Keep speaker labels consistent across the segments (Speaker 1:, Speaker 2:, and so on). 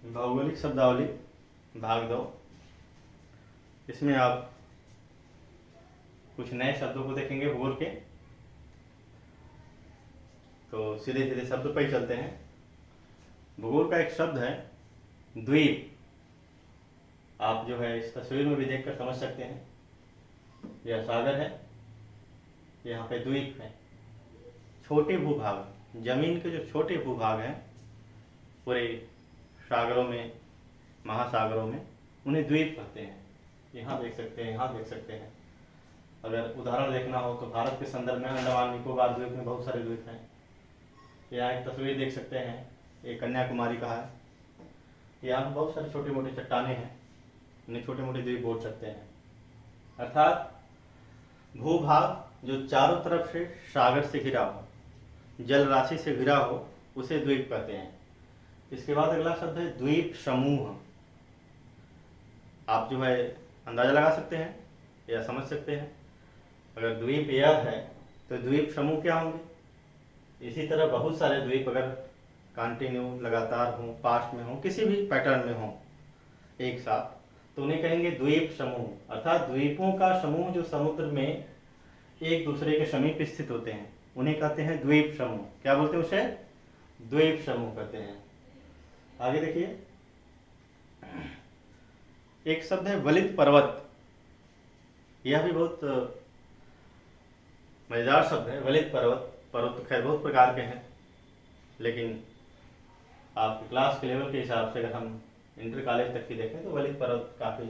Speaker 1: भौगोलिक शब्दावली भाग 2। इसमें आप कुछ नए शब्दों को देखेंगे भूगोल के। तो सीधे सीधे शब्द पर ही चलते हैं। भूगोल का एक शब्द है द्वीप। आप जो है इस तस्वीर में भी देखकर समझ सकते हैं, यह सागर है, यहाँ पे द्वीप है। छोटे भूभाग, जमीन के जो छोटे भूभाग हैं पूरे सागरों में, महासागरों में, उन्हें द्वीप कहते हैं। यहाँ देख सकते हैं, यहाँ देख सकते हैं। अगर उदाहरण देखना हो तो भारत के संदर्भ में अंडमान निकोबार द्वीप में बहुत सारे द्वीप हैं। यहाँ एक तस्वीर देख सकते हैं, ये कन्याकुमारी का है। यहाँ पर बहुत सारी छोटी मोटी चट्टानें हैं, उन्हें छोटे मोटे द्वीप बोल सकते हैं। अर्थात भूभाग जो चारों तरफ से सागर से घिरा हो, जल राशि से घिरा हो, उसे द्वीप कहते हैं। इसके बाद अगला शब्द है द्वीप समूह। आप जो है अंदाजा लगा सकते हैं या समझ सकते हैं। अगर द्वीप यह है तो द्वीप समूह क्या होंगे। इसी तरह बहुत सारे द्वीप अगर कंटिन्यू लगातार हों, पास्ट में हों, किसी भी पैटर्न में हों एक साथ, तो उन्हें कहेंगे द्वीप समूह। अर्थात द्वीपों का समूह जो समुद्र में एक दूसरे के समीप स्थित होते हैं, उन्हें कहते हैं द्वीप समूह। क्या बोलते हैं उसे? द्वीप समूह कहते हैं। आगे देखिए, एक शब्द है वलित पर्वत। यह भी बहुत मजेदार शब्द है, वलित पर्वत। पर्वत तो खैर बहुत प्रकार के हैं, लेकिन आपकी क्लास के लेवल के हिसाब से अगर हम इंटर कॉलेज तक की देखें तो वलित पर्वत काफ़ी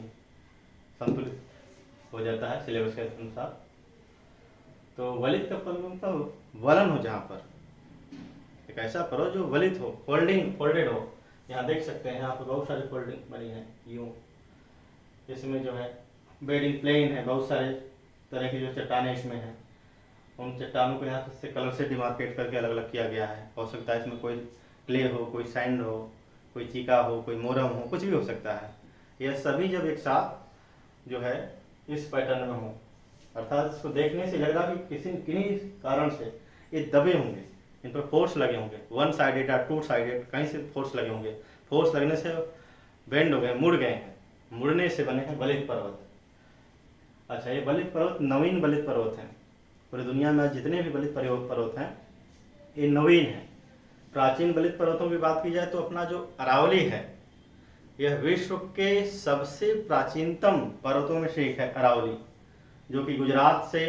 Speaker 1: संतुलित हो जाता है सिलेबस के अनुसार। तो वलित का मतलब वलन हो, जहाँ पर एक ऐसा पर्वत जो वलित हो, फोल्डेड हो। यहाँ देख सकते हैं, यहाँ पर बहुत सारी फोल्डिंग बनी है यूँ। इसमें जो है बेडिंग प्लेन है, बहुत सारे तरह की जो चट्टानें इसमें हैं, उन चट्टानों को यहाँ से कलर से डिमार्केट करके अलग अलग किया गया है। हो सकता है इसमें कोई क्ले हो, कोई सैंड हो, कोई चीका हो, कोई मोरम हो, कुछ भी हो सकता है। यह सभी जब एक साथ जो है इस पैटर्न में हो, अर्थात इसको देखने से लग रहा कि किन्हीं कारण से ये दबे होंगे, इन पर फोर्स लगे होंगे, वन साइडेड या टू साइडेड, कहीं से फोर्स लगे होंगे। फोर्स लगने से बेंड हो गए, मुड़ गए हैं, मुड़ने से बने हैं वलित पर्वत। अच्छा, ये वलित पर्वत नवीन वलित पर्वत हैं। पूरी दुनिया में जितने भी वलित पर्वत हैं ये नवीन हैं। प्राचीन वलित पर्वतों की बात की जाए तो अपना जो अरावली है, यह विश्व के सबसे प्राचीनतम पर्वतों में से एक है। अरावली जो कि गुजरात से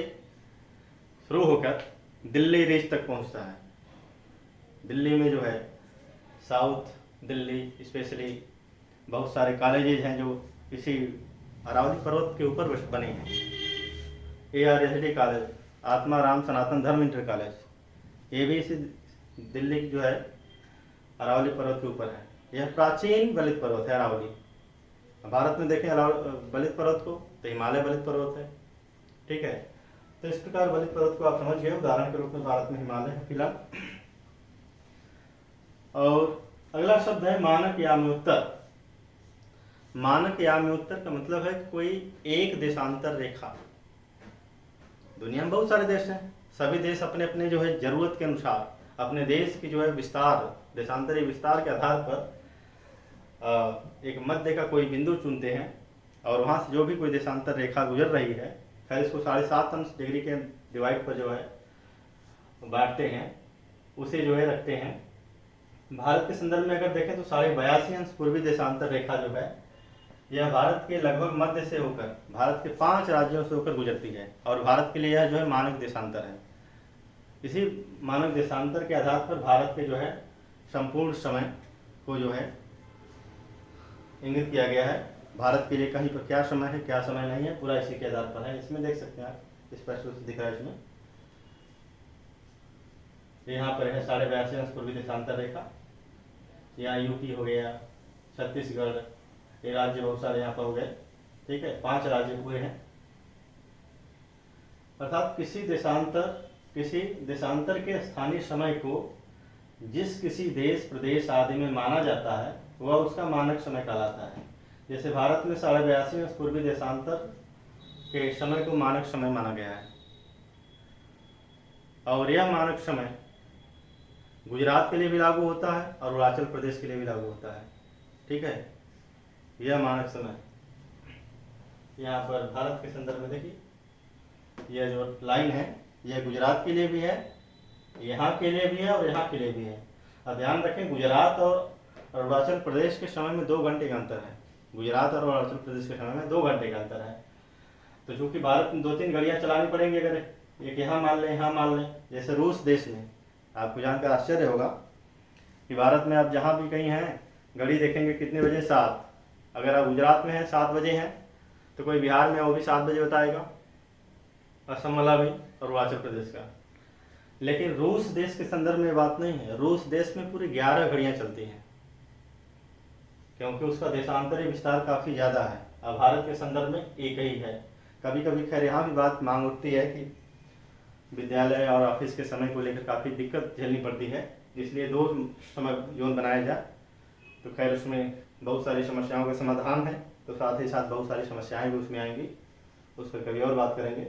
Speaker 1: शुरू होकर दिल्ली रेंज तक पहुंचता है। दिल्ली में जो है साउथ दिल्ली स्पेशली बहुत सारे कॉलेजेज हैं जो इसी अरावली पर्वत के ऊपर बने हैं। ARSD कॉलेज, आत्मा राम सनातन धर्म इंटर कॉलेज, ये भी इसी दिल्ली की जो है अरावली पर्वत के ऊपर है। यह प्राचीन वलित पर्वत है अरावली। भारत में देखें वलित पर्वत को तो हिमालय वलित पर्वत है, ठीक है। तो इस प्रकार वलित पर्वत को आप समझ गए। उदाहरण के रूप में भारत में हिमालय है फिलहाल। और अगला शब्द है मानक याम्योत्तर। मानक याम्योत्तर का मतलब है कोई एक देशांतर रेखा। दुनिया में बहुत सारे देश हैं, सभी देश अपने अपने जो है जरूरत के अनुसार अपने देश की जो है विस्तार, देशांतरीय विस्तार के आधार पर एक मध्य का कोई बिंदु चुनते हैं और वहाँ से जो भी कोई देशांतर रेखा गुजर रही है, खैर इसको 7.5 डिग्री के डिवाइड पर जो है बांटते हैं, उसे जो है रखते हैं। भारत के संदर्भ में अगर देखें तो 82.5 पूर्वी देशांतर रेखा जो है यह भारत के लगभग मध्य से होकर भारत के 5 राज्यों से होकर गुजरती है, और भारत के लिए यह जो है मानक देशांतर है। इसी मानक देशांतर के आधार पर भारत के जो है संपूर्ण समय को जो है इंगित किया गया है। भारत के लिए कहीं पर क्या समय है, क्या समय नहीं है, पूरा इसी के आधार पर है। इसमें देख सकते हैं आप, स्पष्ट रूप से दिख रहा है इसमें। यहाँ पर है 82.5 पूर्वी देशांतर रेखा। यहाँ यूपी हो गया, छत्तीसगढ़, ये राज्य बहुत सारे यहाँ पर हो गए, ठीक है। 5 राज्य हुए हैं। अर्थात किसी देशांतर के स्थानीय समय को जिस किसी देश, प्रदेश आदि में माना जाता है वह उसका मानक समय कहलाता है। जैसे भारत में 82.5 पूर्वी देशांतर के समय को मानक समय माना गया है, और यह मानक समय गुजरात के लिए भी लागू होता है और अरुणाचल प्रदेश के लिए भी लागू होता है। ठीक है, यह मानक समय। यहाँ पर भारत के संदर्भ में देखिए, यह जो लाइन है यह गुजरात के लिए भी है, यहाँ के लिए भी है और यहाँ के लिए भी है। और ध्यान रखें, गुजरात और अरुणाचल प्रदेश के समय में 2 घंटे का अंतर है। गुजरात और अरुणाचल प्रदेश के समय में 2 घंटे का अंतर है। तो चूंकि भारत में 2-3 घड़ियाँ चलानी पड़ेंगी, अगर एक यहाँ मान लें, यहाँ मान लें। जैसे रूस देश में आपको जानकर आश्चर्य होगा कि भारत में आप जहाँ भी कहीं हैं घड़ी देखेंगे कितने बजे, 7। अगर आप गुजरात में हैं 7 बजे हैं, तो कोई बिहार में वो भी 7 बजे बताएगा, असम वाला भी, और अरुणाचल प्रदेश का। लेकिन रूस देश के संदर्भ में बात नहीं है। रूस देश में पूरी 11 घड़ियाँ चलती हैं, क्योंकि उसका देशांतरी विस्तार काफ़ी ज़्यादा है। अब भारत के संदर्भ में एक ही है। कभी कभी खैर यहाँ भी बात मांग उठती है कि विद्यालय और ऑफिस के समय को लेकर काफ़ी दिक्कत झेलनी पड़ती है, इसलिए 2 समय जोन बनाया जाए। तो खैर उसमें बहुत सारी समस्याओं का समाधान है, तो साथ ही साथ बहुत सारी समस्याएं भी उसमें आएंगी, उस पर कभी और बात करेंगे।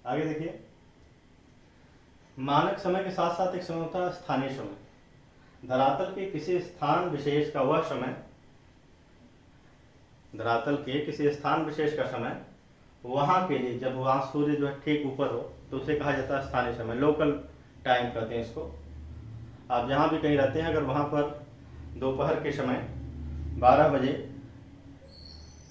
Speaker 1: आगे देखिए, मानक समय के साथ साथ एक समय होता है स्थानीय समय। धरातल के किसी स्थान विशेष का वह समय, धरातल के किसी स्थान विशेष का समय वहाँ के लिए, जब वहाँ सूर्य जो है ठीक ऊपर हो, तो उसे कहा जाता है स्थानीय समय, लोकल टाइम कहते हैं इसको। आप जहाँ भी कहीं रहते हैं, अगर वहाँ पर दोपहर के समय 12 बजे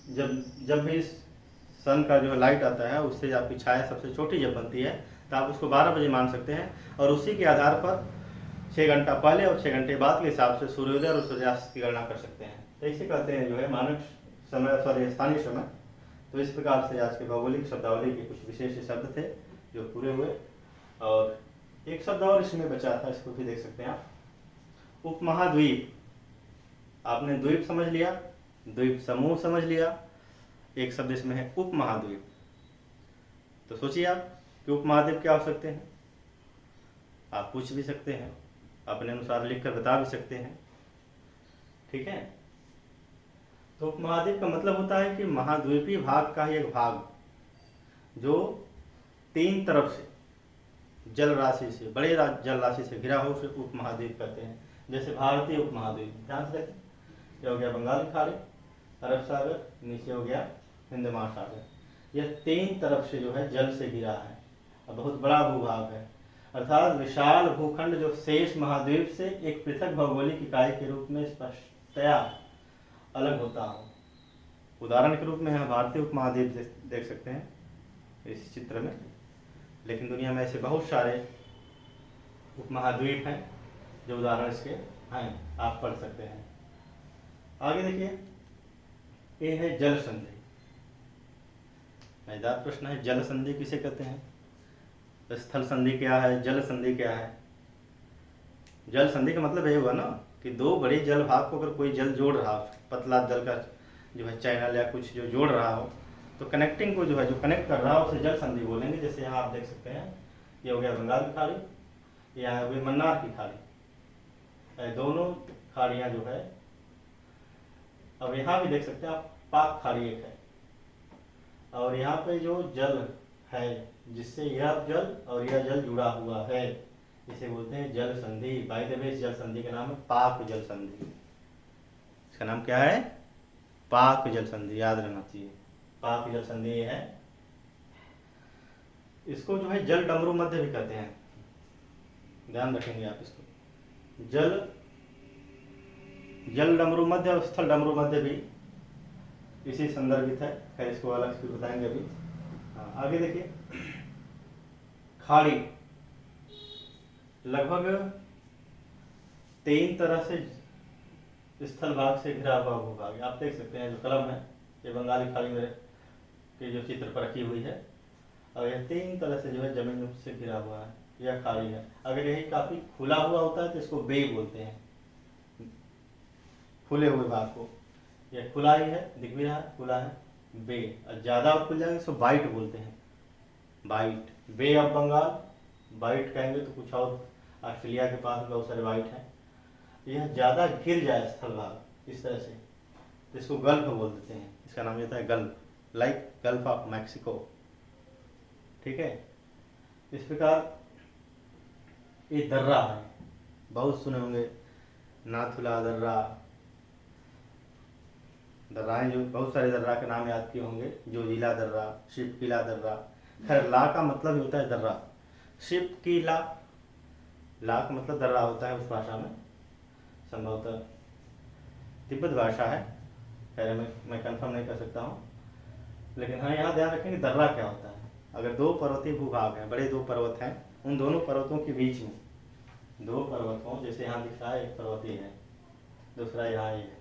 Speaker 1: जब भी सन का जो लाइट आता है, उससे आपकी छाया सबसे छोटी जब बनती है, तो आप उसको 12 बजे मान सकते हैं। और उसी के आधार पर 6 घंटा पहले और 6 घंटे बाद के हिसाब से सूर्योदय और सूर्यास्त की गणना कर सकते हैं। तो इसे कहते हैं जो है मानक समय, सॉरी स्थानीय समय। तो इस प्रकार से आज के भौगोलिक शब्दावली के कुछ विशेष शब्द थे जो पूरे हुए। और एक शब्द और इसमें बचा था, इसको भी देख सकते हैं आप, उपमहाद्वीप। आपने द्वीप समझ लिया, द्वीप समूह समझ लिया, एक शब्द इसमें है उपमहाद्वीप। तो सोचिए आप कि उपमहाद्वीप क्या हो सकते हैं। आप पूछ भी सकते हैं, अपने अनुसार लिख कर बता भी सकते हैं, ठीक है। तो उपमहाद्वीप का मतलब होता है कि महाद्वीपीय भाग का ही एक भाग जो 3 तरफ से जल राशि से, बड़े जल राशि से घिरा हो, उसे उपमहाद्वीप कहते हैं। जैसे भारतीय उपमहाद्वीप, ध्यान से देखें, ये हो गया बंगाल की खाड़ी, अरब सागर, नीचे हो गया हिंद महासागर। यह 3 तरफ से जो है जल से घिरा है और बहुत बड़ा भूभाग है, अर्थात विशाल भूखंड जो शेष महाद्वीप से एक पृथक भौगोलिक इकाई के रूप में स्पष्टतया अलग होता हो। उदाहरण के रूप में यहाँ भारतीय उपमहाद्वीप देख सकते हैं इस चित्र में, लेकिन दुनिया में ऐसे बहुत सारे उपमहाद्वीप हैं जो उदाहरण इसके हैं, आप पढ़ सकते हैं। आगे देखिए, ये है जल संधि। मजेदार प्रश्न है, जल संधि किसे कहते हैं? स्थल संधि क्या है, जल संधि क्या है? जल संधि का मतलब ये हुआ ना कि 2 बड़े जल भाग को अगर कोई जल जोड़ रहा हो, पतला जल का जो है चैनल या कुछ जो जोड़ रहा हो, तो कनेक्टिंग को जो है, जो कनेक्ट कर रहा हो, उसे जल संधि बोलेंगे। जैसे यहाँ आप देख सकते हैं, ये हो गया बंगाल की खाड़ी, यहाँ हो गई मन्नार की खाड़ी, दोनों खाड़ियाँ जो है। अब यहाँ भी देख सकते हैं आप, पाक खाड़ी एक है, और यहाँ पे जो जल है जिससे यह जल और यह जल जुड़ा हुआ है, इसे बोलते हैं जल संधि। बाय द वे, इस जल संधि का नाम है पाक जल संधि। इसका नाम क्या है? पाक जल संधि, याद रहना चाहिए, पाक जल संधि ये है। इसको जो है जल डमरू मध्य भी कहते हैं, ध्यान रखेंगे आप इसको। जल डमरू मध्य और स्थल डमरू मध्य भी इसी संदर्भित है, खैर इसको अलग से बताएंगे अभी। हाँ, आगे देखिए, खाड़ी लगभग 3 तरह से स्थल भाग से घिरा हुआ भूभाग। आप देख सकते हैं जो कलम है, ये बंगाली खाड़ी में की जो चित्र पर रखी हुई है, और यह 3 तरह से जो है जमीन से घिरा हुआ है, यह खाड़ी है। अगर यही काफी खुला हुआ होता है तो इसको बे बोलते हैं, खुले हुए भाग को। यह खुला ही है, दिख भी रहा है खुला है, बे। और ज्यादा खुल जाएगा इसको बाइट बोलते हैं, bite, Bay of Bengal. Bite कहेंगे तो कुछ और, ऑस्ट्रेलिया के पास बहुत सारे बाइट हैं। यह ज़्यादा घिर जाए स्थल भाग इस तरह से, तो इसको गल्फ बोल देते हैं। इसका नाम होता है gulf, like gulf of Mexico, ठीक है। इस प्रकार ये दर्रा है, बहुत सुने होंगे, नाथुला दर्रा, दर्राएँ जो बहुत सारे दर्रा के नाम याद किए होंगे, जोजिला दर्रा, शिपकीला दर्रा। खैर ला का मतलब ही होता है दर्रा। शिपकीला, ला का मतलब दर्रा होता है उस भाषा में, संभवतः तिब्बत भाषा है। खैर मैं कंफर्म नहीं कर सकता हूँ, लेकिन हाँ यहाँ ध्यान रखें कि दर्रा क्या होता है। अगर दो पर्वतीय भूभाग हैं, बड़े दो पर्वत हैं, उन दोनों पर्वतों के बीच में, दो पर्वतों, जैसे यहाँ दिख रहा है एक पर्वतीय है, दूसरा यहाँ ये है,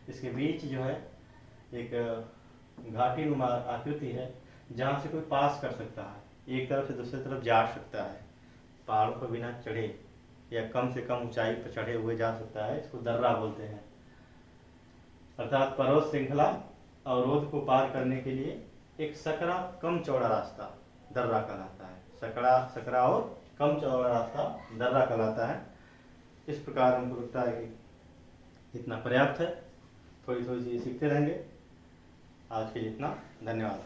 Speaker 1: इसके बीच जो है एक घाटी नुमा आकृति है जहाँ से कोई पास कर सकता है, एक तरफ से दूसरी तरफ जा सकता है, पहाड़ों पर बिना चढ़े या कम से कम ऊंचाई पर चढ़े हुए जा सकता है। इसको दर्रा बोलते हैं। अर्थात पर्वत श्रृंखला अवरोध को पार करने के लिए एक सकरा कम चौड़ा रास्ता दर्रा कहलाता है। सकरा और कम चौड़ा रास्ता दर्रा कहलाता है। इस प्रकार हमको लगता है कि इतना पर्याप्त है, थोड़ी थोड़ी चीज़ सीखते रहेंगे। आज के लिए इतना, धन्यवाद।